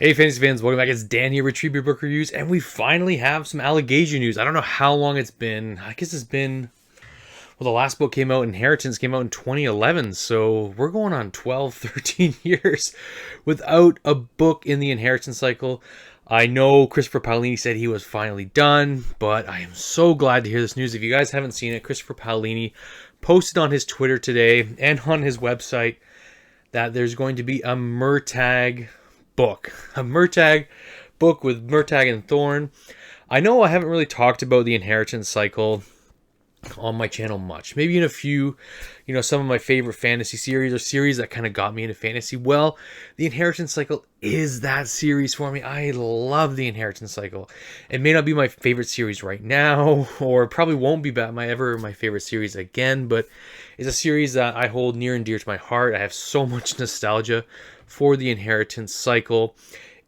Hey fantasy fans, welcome back. It's Dan here with Treebeard Book Reviews, and we finally have some Alaegasia news. I don't know how long it's been. I guess it's been... Well, the last book came out, Inheritance, came out in 2011, so we're going on 12, 13 years without a book in the Inheritance cycle. I know Christopher Paolini said he was finally done, but I am so glad to hear this news. If you guys haven't seen it, Christopher Paolini posted on his Twitter today and on his website that there's going to be a Murtagh book. A Murtagh book with Murtagh and Thorn. I know I haven't really talked about the Inheritance cycle on my channel much. Maybe in a few, some of my favorite fantasy series or series that kind of got me into fantasy. Well, the Inheritance cycle is that series for me. I love the Inheritance cycle. It may not be my favorite series right now, or probably won't be my favorite series again, but it's a series that I hold near and dear to my heart. I have so much nostalgia for the Inheritance cycle.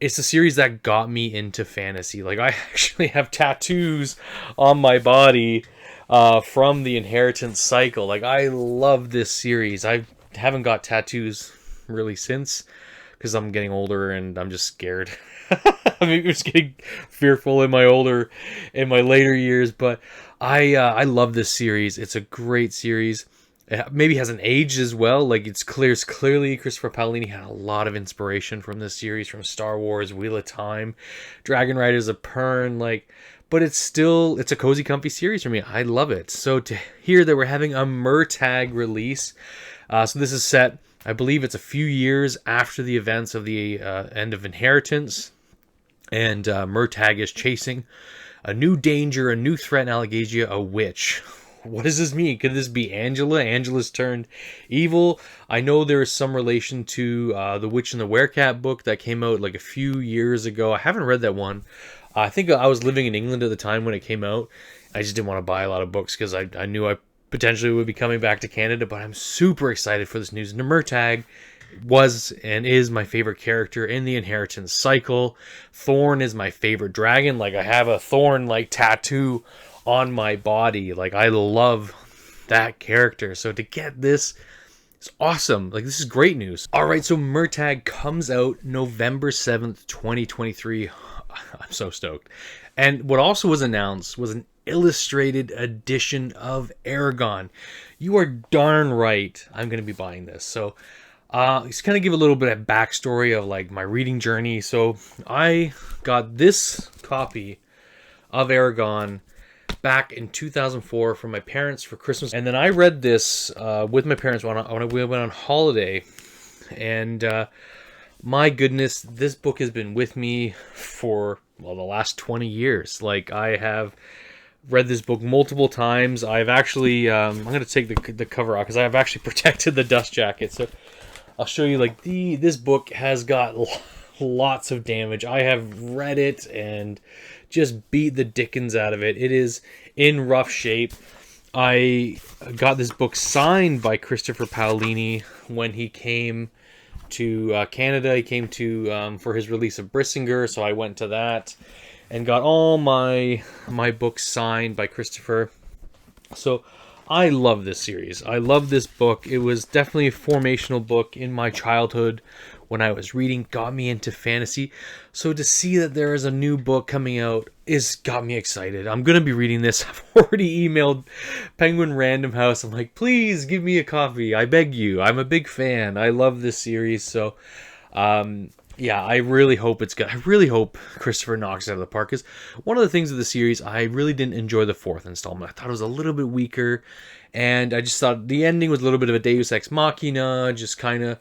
It's a series that got me into fantasy. Like, I actually have tattoos on my body from the Inheritance cycle. Like, I love this series. I haven't got tattoos really since, because I'm getting older and I'm just scared. I'm just getting fearful in my later years. But I love this series. It's a great series. It maybe hasn't aged as well. Like, clearly Christopher Paolini had a lot of inspiration from this series, from Star Wars, Wheel of Time, Dragon Riders of Pern, but it's a cozy, comfy series for me. I love it. So to hear that we're having a Murtagh release, so this is set, I believe it's a few years after the events of the end of Inheritance, and Murtagh is chasing a new danger, a new threat in Alagaesia, a witch. What does this mean? Could this be Angela? Angela's turned evil. I know there is some relation to the Witch and the Werecat book that came out like a few years ago. I haven't read that one. I think I was living in England at the time when it came out. I just didn't want to buy a lot of books because I knew I potentially would be coming back to Canada, but I'm super excited for this news. And Murtagh was and is my favorite character in the Inheritance cycle. Thorn is my favorite dragon. Like, I have a Thorn tattoo on my body. Like, I love that character. So to get this is awesome. Like, this is great news. All right, so Murtagh comes out November 7th, 2023. I'm so stoked. And what also was announced was an illustrated edition of Eragon. You are darn right I'm going to be buying this. So just kind of give a little bit of backstory of my reading journey. So I got this copy of Eragon back in 2004 from my parents for Christmas, and then I read this with my parents when we went on holiday. And my goodness, this book has been with me for the last 20 years. Like, I have read this book multiple times. I've actually I'm going to take the cover off because I have actually protected the dust jacket. So I'll show you. This book has got lots of damage. I have read it and just beat the dickens out of it. It is in rough shape. I got this book signed by Christopher Paolini when he came to Canada. He came to for his release of Brissinger, so I went to that and got all my books signed by Christopher. So I love this series. I love this book. It was definitely a formational book in my childhood when I was reading, got me into fantasy. So to see that there is a new book coming out got me excited. I'm going to be reading this. I've already emailed Penguin Random House. I'm like, please give me a copy. I beg you. I'm a big fan. I love this series. So, yeah, I really hope it's good. I really hope Christopher knocks it out of the park. Because one of the things of the series, I really didn't enjoy the fourth installment. I thought it was a little bit weaker. And I just thought the ending was a little bit of a Deus Ex Machina. Just kind of...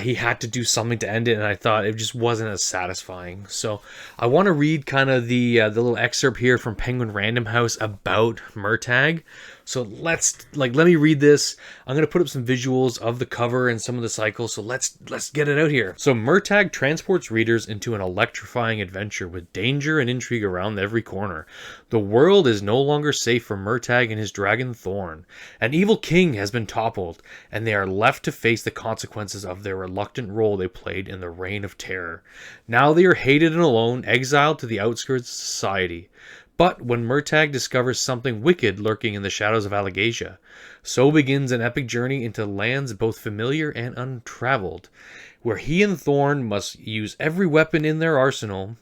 he had to do something to end it, and I thought it just wasn't as satisfying. So I want to read kind of the little excerpt here from Penguin Random House about Murtagh. So let me read this. I'm going to put up some visuals of the cover and some of the cycles. So let's get it out here. So Murtagh transports readers into an electrifying adventure with danger and intrigue around every corner. The world is no longer safe for Murtagh and his dragon Thorn. An evil king has been toppled, and they are left to face the consequences of their reluctant role they played in the Reign of Terror. Now they are hated and alone, exiled to the outskirts of society. But when Murtagh discovers something wicked lurking in the shadows of Alaegasia, so begins an epic journey into lands both familiar and untraveled. where he and Thorn must use every weapon in their arsenal,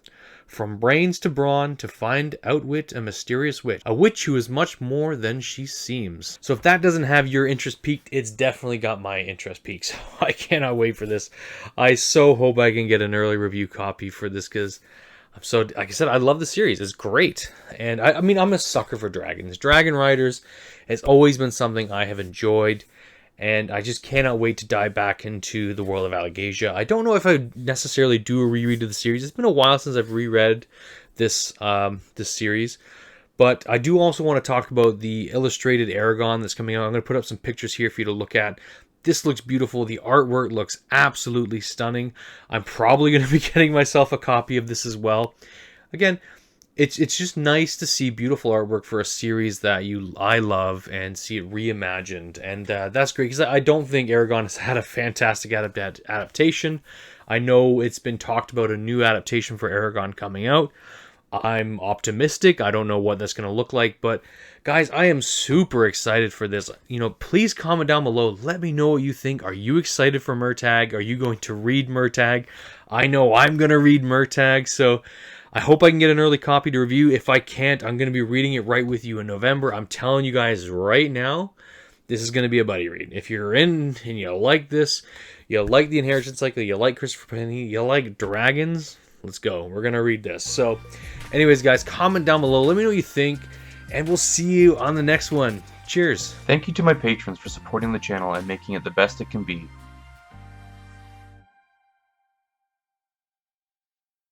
from brains to brawn, to find outwit a mysterious witch. A witch who is much more than she seems. So if that doesn't have your interest piqued, it's definitely got my interest piqued. So I cannot wait for this. I so hope I can get an early review copy for this, because I'm so, like I said, I love the series. It's great. And I mean, I'm a sucker for dragons. Dragon Riders has always been something I have enjoyed. And I just cannot wait to dive back into the world of Alaegasia. I don't know if I necessarily do a reread of the series. It's been a while since I've reread this this series. But I do also want to talk about the illustrated Eragon that's coming out. I'm going to put up some pictures here for you to look at. This looks beautiful. The artwork looks absolutely stunning. I'm probably going to be getting myself a copy of this as well. Again, it's just nice to see beautiful artwork for a series that I love and see it reimagined. And that's great, because I don't think Eragon has had a fantastic adaptation. I know it's been talked about a new adaptation for Eragon coming out. I'm optimistic. I don't know what that's going to look like, but guys, I am super excited for this. You know, please comment down below. Let me know what you think. Are you excited for Murtagh? Are you going to read Murtagh? I know I'm going to read Murtagh, so I hope I can get an early copy to review. If I can't, I'm going to be reading it right with you in November. I'm telling you guys right now, this is going to be a buddy read. If you're in and you like this, you like the Inheritance Cycle, you like Christopher Paolini, you like dragons, let's go. We're going to read this. So anyways, guys, comment down below. Let me know what you think, and we'll see you on the next one. Cheers. Thank you to my patrons for supporting the channel and making it the best it can be.